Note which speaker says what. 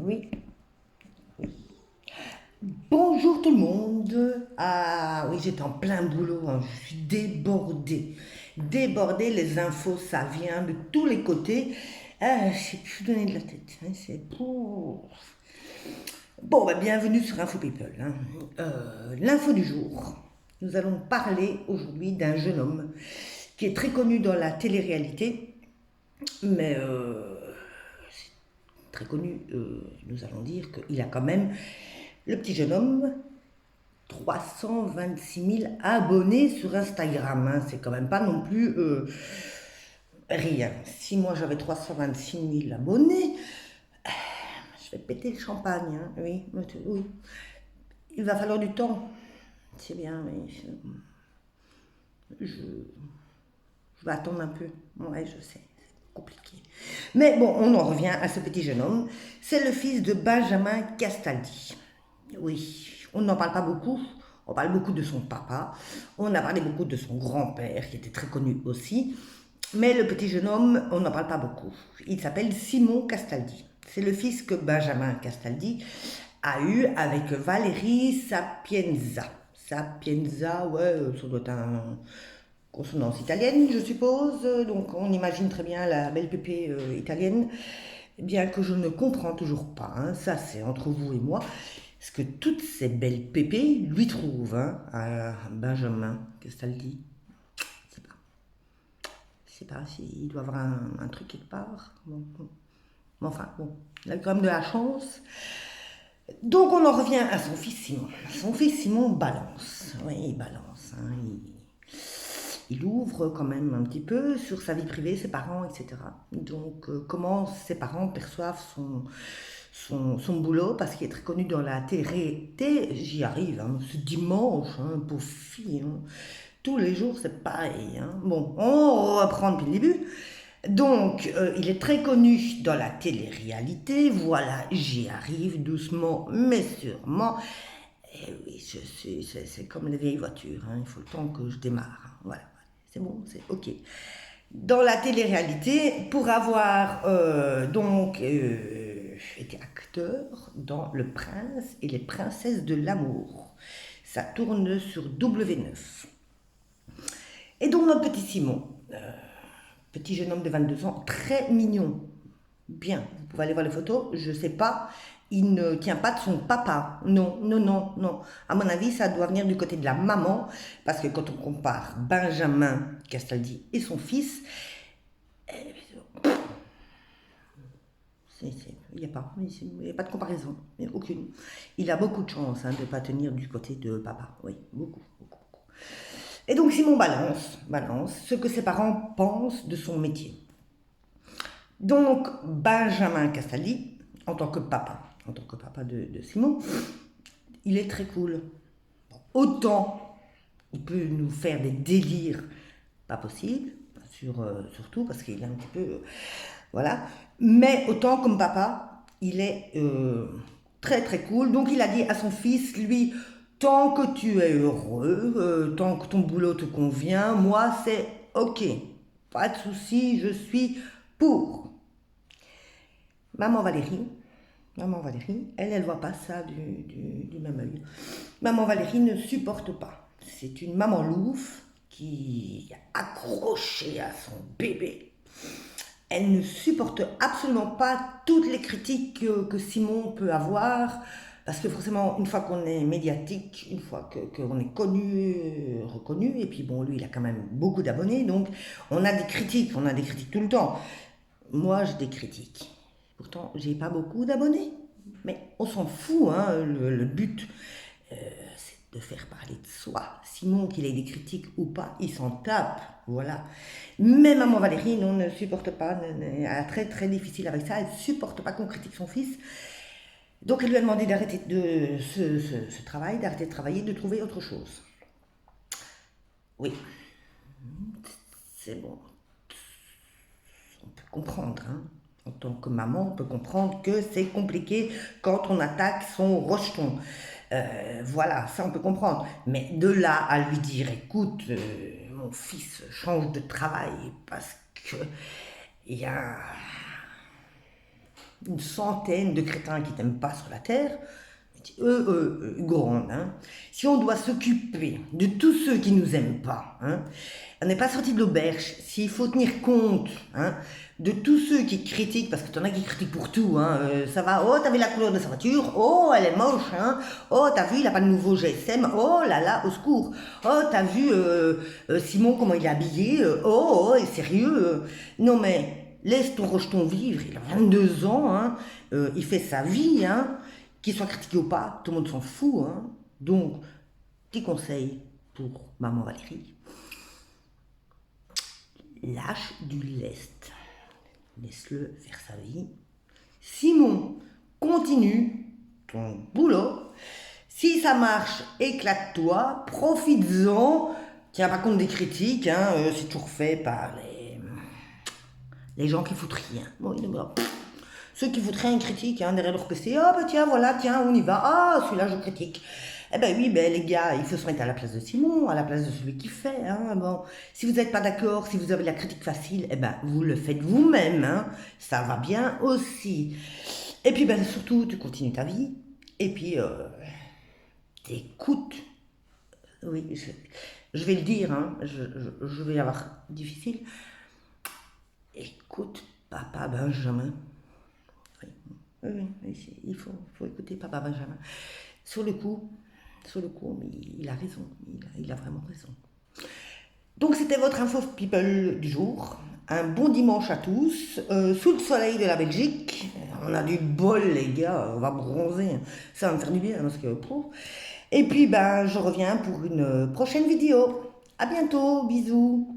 Speaker 1: Oui, oui. Bonjour tout le monde. Ah oui, j'étais en plein boulot, hein. Je suis débordée. Débordée, les infos, ça vient de tous les côtés. Ah, je sais plus donner de la tête, hein. C'est pour... Bon, bah, bienvenue sur Info People, hein. L'info du jour. Nous allons parler aujourd'hui d'un jeune homme qui est très connu dans la télé-réalité, mais très connu, nous allons dire qu'il a quand même, le petit jeune homme, 326 000 abonnés sur Instagram, hein. C'est quand même pas non plus rien. Si moi j'avais 326 000 abonnés, je vais péter le champagne, hein. Oui, oui. Il va falloir du temps. C'est bien, mais je vais attendre un peu. Ouais, je sais, c'est compliqué. Mais bon, on en revient à ce petit jeune homme. C'est le fils de Benjamin Castaldi. Oui, on n'en parle pas beaucoup. On parle beaucoup de son papa. On a parlé beaucoup de son grand-père, qui était très connu aussi. Mais le petit jeune homme, on n'en parle pas beaucoup. Il s'appelle Simon Castaldi. C'est le fils que Benjamin Castaldi a eu avec Valérie Sapienza. Sapienza, ouais, ça doit être un consonance italienne, je suppose. Donc on imagine très bien la belle pépé italienne, bien que je ne comprends toujours pas, hein. Ça c'est entre vous et moi, ce que toutes ces belles pépées lui trouvent, hein, à Benjamin Castaldi. Je sais pas. Je sais pas s'il doit avoir un truc quelque part. Bon, bon. Mais enfin, bon, il a quand même de la chance. Donc on en revient à son fils Simon. Son fils Simon balance. Oui, il balance, hein. Il ouvre quand même un petit peu sur sa vie privée, ses parents, etc. Donc comment ses parents perçoivent son boulot, parce qu'il est très connu dans la télé. J'y arrive, hein, ce dimanche, hein, pauvre fille, hein. Tous les jours c'est pareil, hein. Bon, on reprend depuis le début. Donc, il est très connu dans la télé-réalité. Voilà, j'y arrive doucement, mais sûrement. Et oui, c'est comme les vieilles voitures, hein. Il faut le temps que je démarre, hein. Voilà, c'est bon, c'est ok. Dans la télé-réalité, pour avoir été acteur dans Le Prince et les Princesses de l'amour. Ça tourne sur W9. Et donc notre petit Simon, petit jeune homme de 22 ans, très mignon. Bien, vous pouvez aller voir les photos, je sais pas, il ne tient pas de son papa. Non, non, non, non. À mon avis, ça doit venir du côté de la maman, parce que quand on compare Benjamin Castaldi et son fils, il n'y a pas de comparaison, aucune. Il a beaucoup de chance, hein, de ne pas tenir du côté de papa. Oui, beaucoup, beaucoup, beaucoup. Et donc Simon balance ce que ses parents pensent de son métier. Donc Benjamin Castaldi, en tant que papa de Simon, il est très cool. Autant il peut nous faire des délires pas possibles, surtout parce qu'il est un petit peu... voilà. Mais autant comme papa, il est très très cool. Donc il a dit à son fils, lui, tant que tu es heureux, tant que ton boulot te convient, moi c'est ok. Pas de souci, je suis pour. Maman Valérie, elle voit pas ça du même œil. Maman Valérie ne supporte pas. C'est une maman louve qui est accrochée à son bébé. Elle ne supporte absolument pas toutes les critiques que Simon peut avoir, parce que forcément, une fois qu'on est médiatique, une fois qu'on est connu, reconnu, et puis bon, lui, il a quand même beaucoup d'abonnés, donc on a des critiques tout le temps. Moi, j'ai des critiques. Pourtant, j'ai pas beaucoup d'abonnés. Mais on s'en fout, hein. Le but, c'est de faire parler de soi. Simon, qu'il ait des critiques ou pas, il s'en tape. Voilà. Mais maman Valérie, non, ne supporte pas. Elle est très très difficile avec ça. Elle ne supporte pas qu'on critique son fils. Donc elle lui a demandé d'arrêter ce travail, d'arrêter de travailler, de trouver autre chose. Oui. C'est bon. On peut comprendre, hein. En tant que maman, on peut comprendre que c'est compliqué quand on attaque son rejeton. Voilà, ça on peut comprendre. Mais de là à lui dire, écoute, mon fils change de travail parce que il y a... une centaine de crétins qui t'aiment pas sur la terre, grande, hein. Si on doit s'occuper de tous ceux qui nous aiment pas, hein, on n'est pas sorti de l'auberge, s'il faut tenir compte, hein, de tous ceux qui critiquent, parce que t'en as qui critiquent pour tout, hein, ça va, oh t'as vu la couleur de sa voiture, oh elle est moche, hein, oh t'as vu il a pas de nouveau GSM, oh là là, au secours, oh t'as vu Simon comment il est habillé, oh sérieux, non mais laisse ton rejeton vivre, il a 22 ans, hein, il fait sa vie, hein, qu'il soit critiqué ou pas, tout le monde s'en fout, hein. Donc, petit conseil pour maman Valérie, lâche du lest, laisse-le faire sa vie. Simon, continue ton boulot, si ça marche, éclate-toi, profites-en, tiens pas compte des critiques, hein, c'est toujours fait par les gens qui foutent rien. Bon, ceux qui foutent rien critiquent, hein, derrière leur PC, ah bah tiens, voilà, tiens, on y va, ah, celui-là je critique. Eh ben oui, ben les gars, il faut se mettre à la place de Simon, à la place de celui qui fait, hein, bon. Si vous n'êtes pas d'accord, si vous avez la critique facile, eh ben vous le faites vous-même, hein, ça va bien aussi. Et puis ben surtout, tu continues ta vie, et puis t'écoutes. Oui, je vais le dire, hein, je vais avoir difficile. Écoute Papa Benjamin. Oui, il faut écouter Papa Benjamin. Sur le coup, mais il a raison, il a vraiment raison. Donc c'était votre info people du jour. Un bon dimanche à tous, sous le soleil de la Belgique. On a du bol les gars, on va bronzer. Ça va me faire du bien parce que... Et puis ben je reviens pour une prochaine vidéo. À bientôt, bisous.